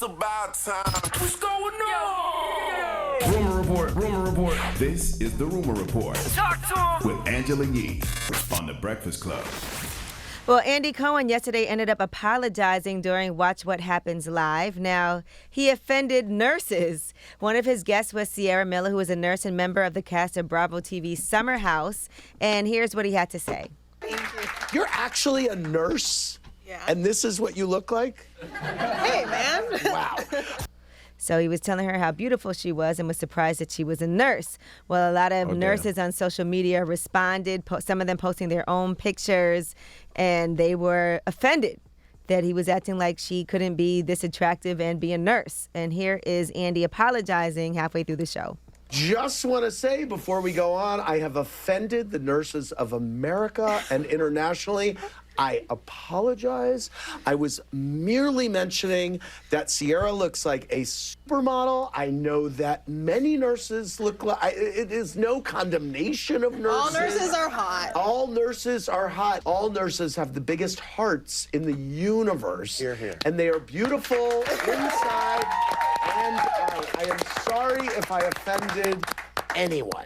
about time. What's going on? Rumor Report, Rumor Report. This is the Rumor Report. Talk to him. With Angela Yee on The Breakfast Club. Well, Andy Cohen yesterday ended up apologizing during Watch What Happens Live. Now, he offended nurses. One of his guests was Sierra Miller, who is a nurse and member of the cast of Bravo TV's Summer House. And here's what he had to say. Thank you. You're actually a nurse? Yeah. And this is what you look like? Hey, man. Wow. So he was telling her how beautiful she was and was surprised that she was a nurse. Well, a lot of nurses on social media responded, some of them posting their own pictures, and they were offended that he was acting like she couldn't be this attractive and be a nurse. And here is Andy apologizing halfway through the show. Just want to say before we go on, I have offended the nurses of America and internationally. I apologize. I was merely mentioning that Sierra looks like a supermodel. I know that many nurses look like, it is no condemnation of nurses. All nurses are hot. All nurses are hot. All nurses have the biggest hearts in the universe. Hear, hear. And they are beautiful inside and out. I am sorry if I offended anyone.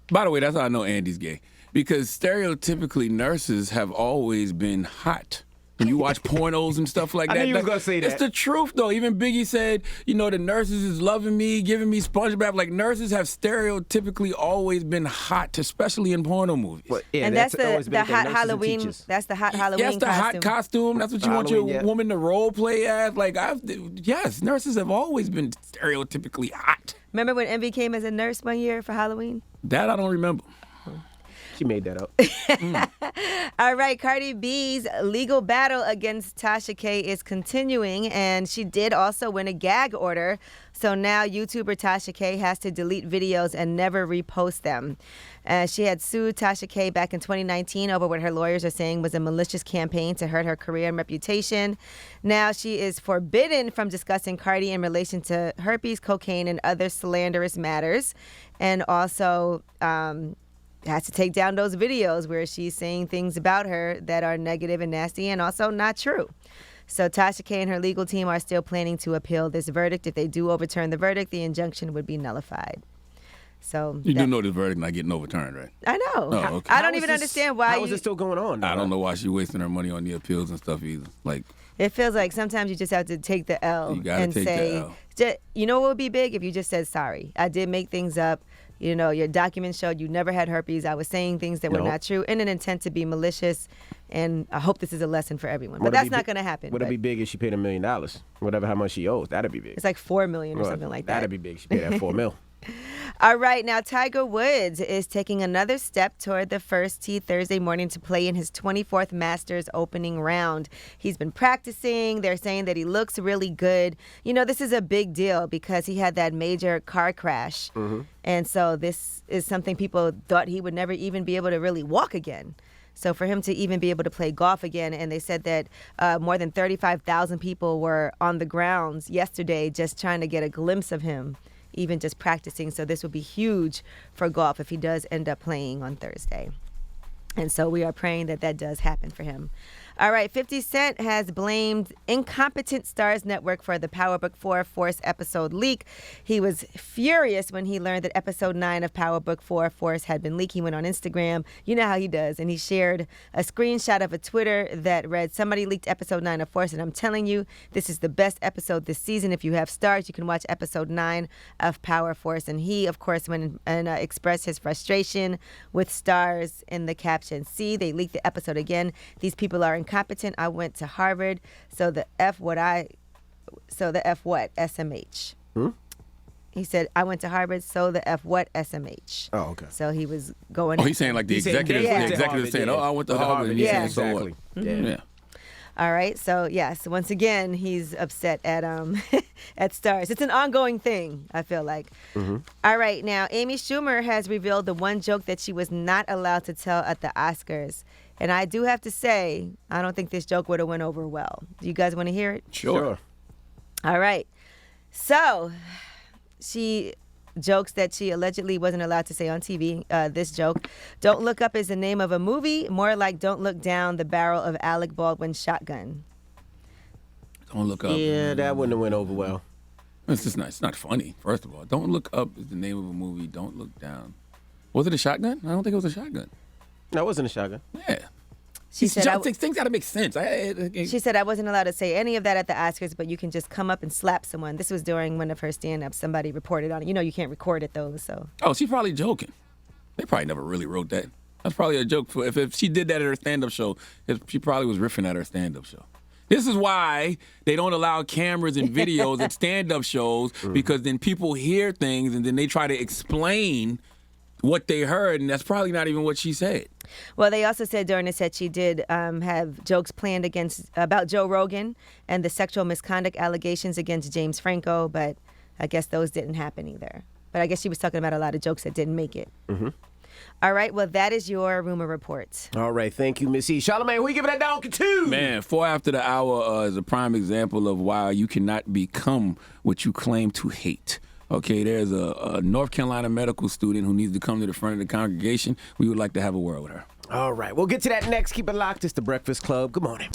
By the way, that's how I know Andy's gay. Because stereotypically, nurses have always been hot. When you watch pornos and stuff like that. I knew you was gonna say that. It's the truth, though. Even Biggie said, you know, the nurses is loving me, giving me sponge bath. Like, nurses have stereotypically always been hot, especially in porno movies. But, yeah, And that's always the been thing, hot nurses and Halloween. teachers. That's the hot Halloween Yes, the costume. hot costume. That's what you want your Halloween, yeah. woman to role play as. Like, yes, nurses have always been stereotypically hot. Remember when Envy came as a nurse one year for Halloween? That I don't remember. She made that up. All right, Cardi B's legal battle against Tasha K is continuing, and she did also win a gag order. So now YouTuber Tasha K has to delete videos and never repost them. She had sued Tasha K back in 2019 over what her lawyers are saying was a malicious campaign to hurt her career and reputation. Now she is forbidden from discussing Cardi in relation to herpes, cocaine, and other slanderous matters, and also has to take down those videos where she's saying things about her that are negative and nasty and also not true. So Tasha K and her legal team are still planning to appeal this verdict. If they do overturn the verdict, the injunction would be nullified. So You do know this verdict not getting overturned, right? I know. Oh, okay. I don't even understand why How is it still going on? I don't know why she's wasting her money on the appeals and stuff either. Like, It feels like sometimes you just have to take the L You gotta and take the say, L. You know what would be big if you just said sorry. I did make things up. You know, your documents showed you never had herpes. I was saying things that were not true in an intent to be malicious. And I hope this is a lesson for everyone. But that's not going to happen. Would it be big if she paid $1 million? Whatever how much she owes, that'd be big. It's like $4 million or something like that. That'd be big. She paid that $4 million. All right, now Tiger Woods is taking another step toward the first tee Thursday morning to play in his 24th Masters opening round. He's been practicing. They're saying that he looks really good. You know, this is a big deal because he had that major car crash. Mm-hmm. And so this is something people thought he would never even be able to really walk again. So for him to even be able to play golf again, and they said that more than 35,000 people were on the grounds yesterday just trying to get a glimpse of him, even just practicing. So this will be huge for golf if he does end up playing on Thursday. And so we are praying that that does happen for him. All right, 50 Cent has blamed incompetent Starz Network for the Power Book 4 Force episode leak. He was furious when he learned that episode 9 of Power Book 4 Force had been leaked. He went on Instagram. You know how he does. And he shared a screenshot of a Twitter that read, "Somebody leaked episode 9 of Force, and I'm telling you, this is the best episode this season. If you have Starz, you can watch episode 9 of Power Force." And he, of course, went and expressed his frustration with Starz in the caption. "See, they leaked the episode again. These people are incompetent. I went to Harvard, so the F what SMH." He said, "I went to Harvard, so the F what SMH." Oh, okay. So he was going. oh, he's saying like the executive, saying, "Oh, I went to Harvard." And he's saying, "So what?" Yeah. All right. So yes, once again, he's upset at at Starz. It's an ongoing thing, I feel like. Mm-hmm. All right. Now, Amy Schumer has revealed the one joke that she was not allowed to tell at the Oscars. And I do have to say, I don't think this joke would have went over well. Do you guys want to hear it? Sure. All right. So she jokes that she allegedly wasn't allowed to say on TV. This joke: "Don't Look Up" is the name of a movie, more like "Don't Look Down the Barrel of Alec Baldwin's Shotgun." Don't Look Up. Yeah, that wouldn't have went over well. It's just not. It's not funny. First of all, Don't Look Up is the name of a movie. Don't Look Down. Was it a shotgun? I don't think it was a shotgun. That wasn't a shotgun. Yeah. She said, things got to make sense. she said, I wasn't allowed to say any of that at the Oscars, but you can just come up and slap someone. This was during one of her stand-ups. Somebody reported on it. You know you can't record it, though, so. Oh, she's probably joking. They probably never really wrote that. That's probably a joke. If she did that at her stand-up show, she probably was riffing at her stand-up show. This is why they don't allow cameras and videos at stand-up shows, because then people hear things and then they try to explain what they heard, and that's probably not even what she said. Well, they also said during the set she did have jokes planned about Joe Rogan and the sexual misconduct allegations against James Franco, but I guess those didn't happen either. But I guess she was talking about a lot of jokes that didn't make it. Mm-hmm. All right, well, that is your rumor report. All right, thank you, Miss E. Charlamagne, who you giving that donkey to? Man, 4 after the hour is a prime example of why you cannot become what you claim to hate. Okay, there's a North Carolina medical student who needs to come to the front of the congregation. We would like to have a word with her. All right, we'll get to that next. Keep it locked. It's The Breakfast Club. Good morning.